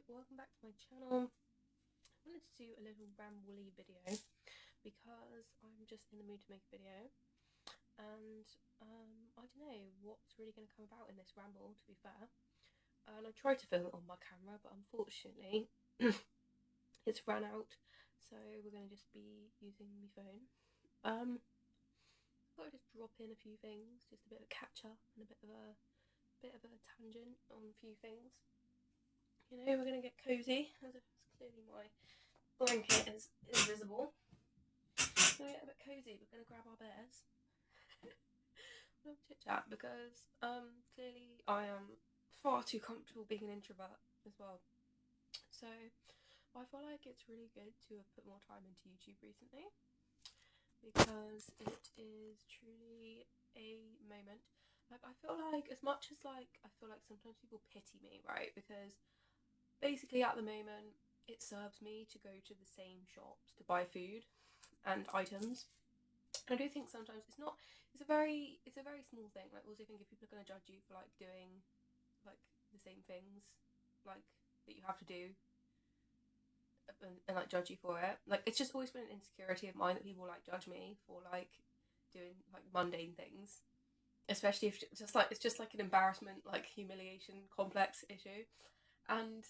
welcome back to my channel. I wanted to do a little rambly video because I'm just in the mood to make a video, and I don't know what's really going to come about in this ramble, to be fair. And I tried to film it on my camera, but unfortunately it's run out, so we're going to just be using my phone. I thought I'd just drop in a few things, just a bit of a catch up and a bit of a tangent on a few things. You know, we're going to get cozy, as if clearly my blanket is visible. We're going to get a bit cozy, we're going to grab our bears. We'll have a chit chat because clearly I am far too comfortable being an introvert as well. So I feel like it's really good to have put more time into YouTube recently because it is truly a moment. Like, I feel like, as much as like I feel like sometimes people pity me, right? Because basically at the moment it serves me to go to the same shops to buy food and items. I do think sometimes it's a very small thing. Like, also think if people are going to judge you for like doing like the same things like that you have to do and like judge you for it, like it's just always been an insecurity of mine that people like judge me for like doing like mundane things, especially if it's just like an embarrassment, like humiliation complex issue. And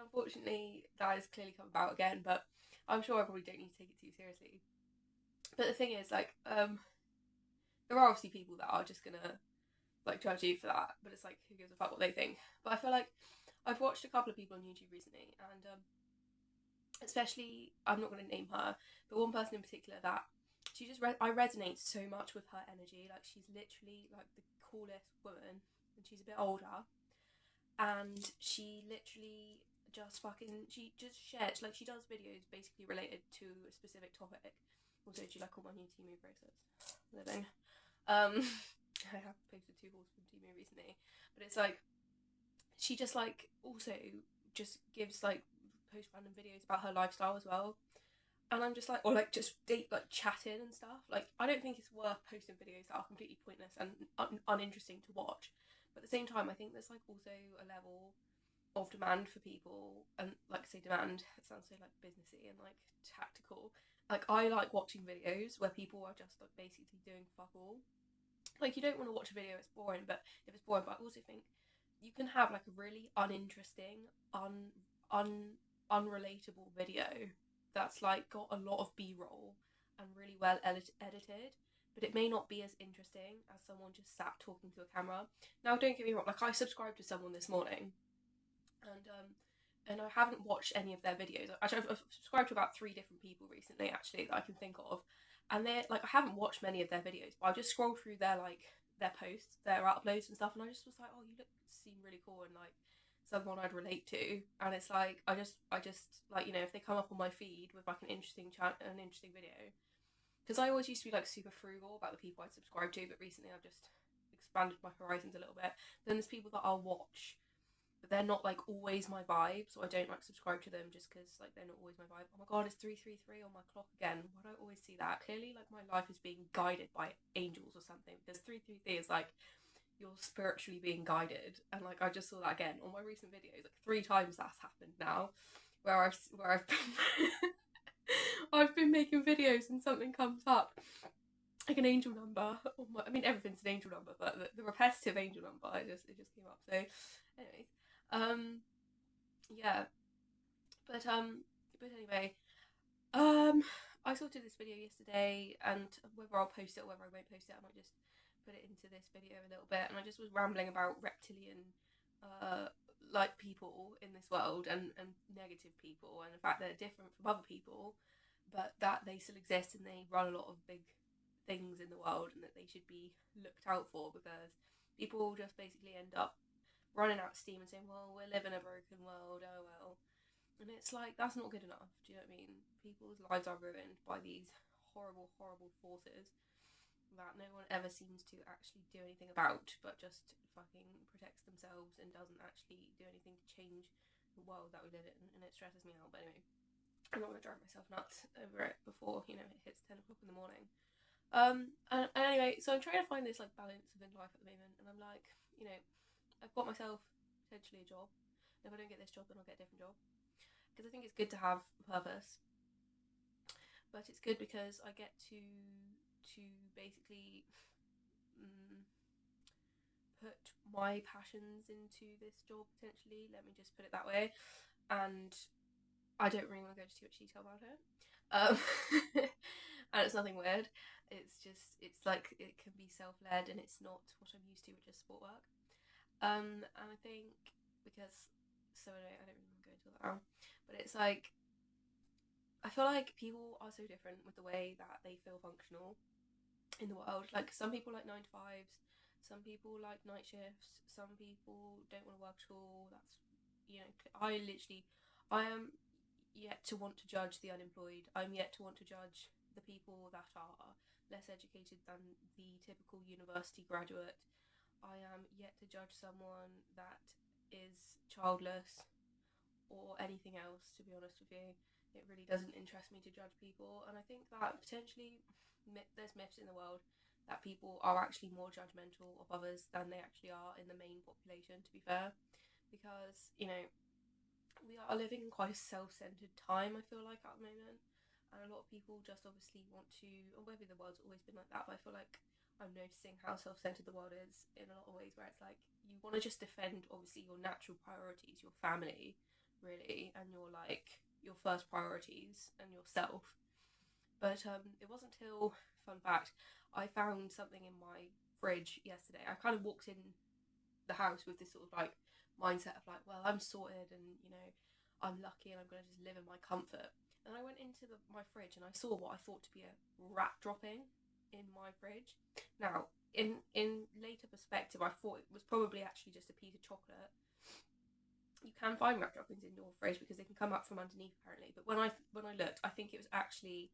unfortunately that has clearly come about again, but I'm sure I probably don't need to take it too seriously. But the thing is, like, there are obviously people that are just gonna like judge you for that, but it's like, who gives a fuck what they think? But I feel like I've watched a couple of people on YouTube recently, and especially, I'm not gonna name her, but one person in particular that I resonate so much with her energy. Like, she's literally like the coolest woman, and she's a bit older, and she literally she just shares, like, she does videos basically related to a specific topic. Also, do you like all my new Temu bracelets? Living. I have posted 2 hauls from Temu recently, but it's like she just like also just gives like post random videos about her lifestyle as well, and I'm just like, or like just date like chatting and stuff. Like, I don't think it's worth posting videos that are completely pointless and uninteresting to watch, but at the same time I think there's like also a level of demand for people, and like, say demand, it sounds so like businessy and like tactical. Like, I like watching videos where people are just like basically doing fuck all. Like, you don't want to watch a video, it's boring, but if it's boring, but I also think you can have like a really uninteresting, unrelatable video that's like got a lot of b-roll and really well edited, but it may not be as interesting as someone just sat talking to a camera. Now, don't get me wrong, like, I subscribed to someone this morning, and I haven't watched any of their videos. Actually, I've subscribed to about 3 different people recently, actually, that I can think of, and they're like, I haven't watched many of their videos, but I just scrolled through their posts, their uploads and stuff, and I just was like, oh, you seem really cool and like someone I'd relate to. And it's like, I just like, you know, if they come up on my feed with like an interesting video, because I always used to be like super frugal about the people I'd subscribe to, but recently I've just expanded my horizons a little bit. Then there's people that I'll watch, but they're not like always my vibe, so I don't like subscribe to them just because like they're not always my vibe. Oh my god, it's 333 on my clock again. Why do I always see that? Clearly, like, my life is being guided by angels or something, because 333 is like you're spiritually being guided, and like I just saw that again on my recent videos. Like, 3 times that's happened now, where I've been I've been making videos and something comes up like an angel number. I mean, everything's an angel number, but the repetitive angel number, it just came up. So, anyways, um, yeah, but anyway, I sorted this video yesterday, and whether I'll post it or whether I won't post it, I might just put it into this video a little bit. And I just was rambling about reptilian, like, people in this world, and negative people, and the fact that they're different from other people, but that they still exist and they run a lot of big things in the world, and that they should be looked out for, because people just basically end up running out of steam and saying, well, we live in a broken world, oh well. And it's like, that's not good enough. Do you know what I mean? People's lives are ruined by these horrible, horrible forces that no one ever seems to actually do anything about, but just fucking protects themselves and doesn't actually do anything to change the world that we live in. And it stresses me out. But anyway, I'm not going to drive myself nuts over it before, you know, it hits 10 o'clock in the morning. And anyway, so I'm trying to find this like balance within life at the moment, and I'm like, you know, I've got myself potentially a job, if I don't get this job, then I'll get a different job. Because I think it's good to have a purpose, but it's good because I get to basically put my passions into this job potentially. Let me just put it that way. And I don't really want to go into too much detail about it. And it's nothing weird. It's like it can be self-led, and it's not what I'm used to, which is sport work. And I think because I don't really want to go into that now, but it's like I feel like people are so different with the way that they feel functional in the world. Like some people like 9 to 5s, some people like night shifts, some people don't want to work at all. That's I am yet to want to judge the unemployed. I'm yet to want to judge the people that are less educated than the typical university graduate. I am yet to judge someone that is childless or anything else, to be honest with you. It really doesn't interest me to judge people, and I think that potentially there's myths in the world that people are actually more judgmental of others than they actually are in the main population, to be fair, because we are living in quite a self-centered time, I feel like, at the moment, and a lot of people just obviously want to, or maybe the world's always been like that, but I feel like I'm noticing how self-centered the world is in a lot of ways, where it's like you want to just defend obviously your natural priorities, your family, really, and your first priorities and yourself. But it wasn't till, fun fact, I found something in my fridge yesterday. I kind of walked in the house with this sort of like mindset of like, well, I'm sorted, and I'm lucky, and I'm gonna just live in my comfort. And I went into my fridge and I saw what I thought to be a rat dropping in my fridge. Now, in later perspective, I thought it was probably actually just a piece of chocolate. You can find rat droppings in your fridge because they can come up from underneath apparently. But when I looked, I think it was actually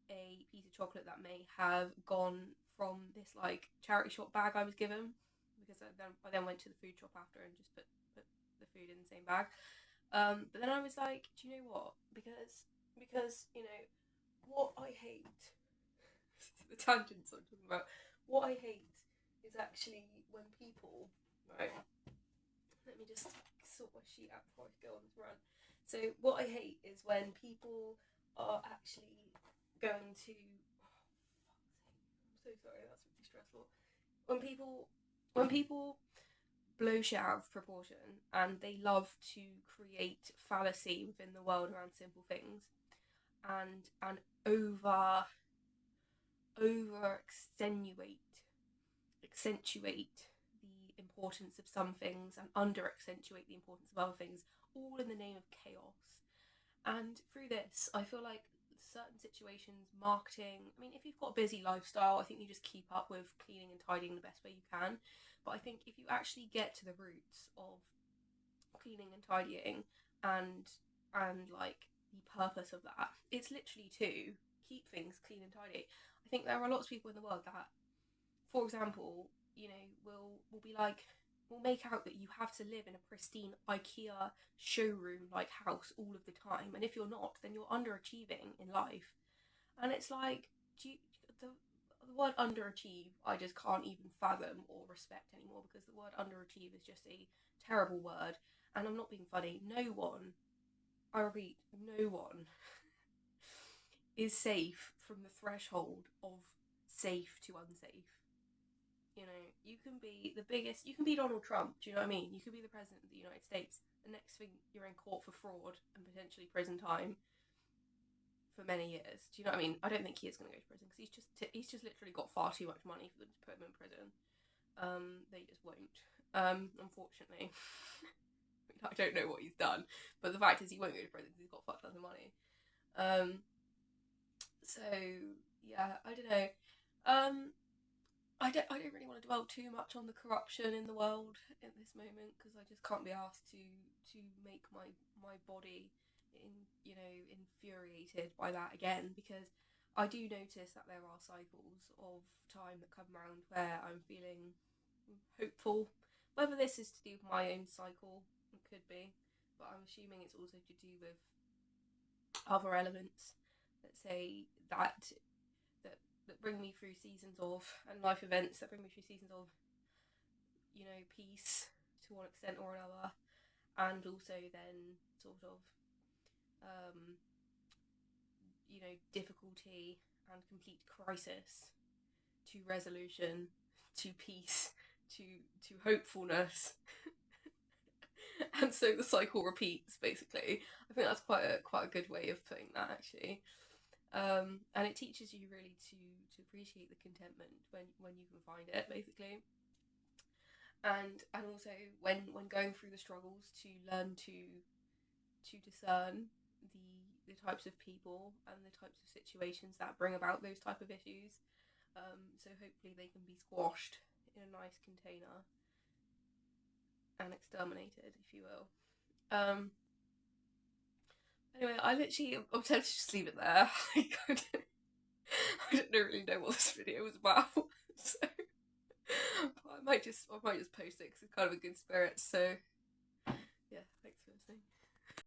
a piece of chocolate that may have gone from this like charity shop bag I was given, because I then went to the food shop after and just put the food in the same bag. But then I was like, do you know what? Because what I hate, the tangents I'm talking about. What I hate is actually when people, right? Let me just sort my sheet out before I go on this run. So what I hate is when people are actually going to. I'm so sorry. That's really stressful. When people blow shit out of proportion, and they love to create fallacy within the world around simple things, and over accentuate the importance of some things and under accentuate the importance of other things, all in the name of chaos. And through this, I feel like certain situations, marketing, I mean, if you've got a busy lifestyle, I think you just keep up with cleaning and tidying the best way you can. But I think if you actually get to the roots of cleaning and tidying, and like the purpose of that, it's literally to keep things clean and tidy. I think there are lots of people in the world that, for example, will be like, will make out that you have to live in a pristine IKEA showroom like house all of the time, and if you're not, then you're underachieving in life. And it's like, the word underachieve, I just can't even fathom or respect anymore, because the word underachieve is just a terrible word. And I'm not being funny. No one, I repeat, no one is safe from the threshold of safe to unsafe. You can be the biggest, you can be Donald Trump, do you know what I mean? You could be the president of the United States. The next thing, you're in court for fraud and potentially prison time for many years. Do you know what I mean? I don't think he is going to go to prison, because he's just literally got far too much money for them to put him in prison. They just won't, unfortunately. I don't know what he's done, but the fact is he won't go to prison because he's got fuck tons of money. So yeah, I don't know. I don't really want to dwell too much on the corruption in the world at this moment, because I just can't be asked to make my body infuriated by that again, because I do notice that there are cycles of time that come around where I'm feeling hopeful. Whether this is to do with my own cycle, it could be, but I'm assuming it's also to do with other elements that say that bring me through seasons of, and life events that bring me through seasons of, peace to one extent or another. and also then sort of difficulty and complete crisis to resolution to peace to hopefulness. And so the cycle repeats, basically. I think that's quite a good way of putting that, actually. And it teaches you really to appreciate the contentment when you can find it, basically. And also when going through the struggles, to learn to discern the types of people and the types of situations that bring about those type of issues. So hopefully they can be squashed in a nice container and exterminated, if you will. Anyway, I'm tempted to just leave it there. I don't really know what this video was about, so but I might just post it because it's kind of a good spirit. So yeah, thanks for listening.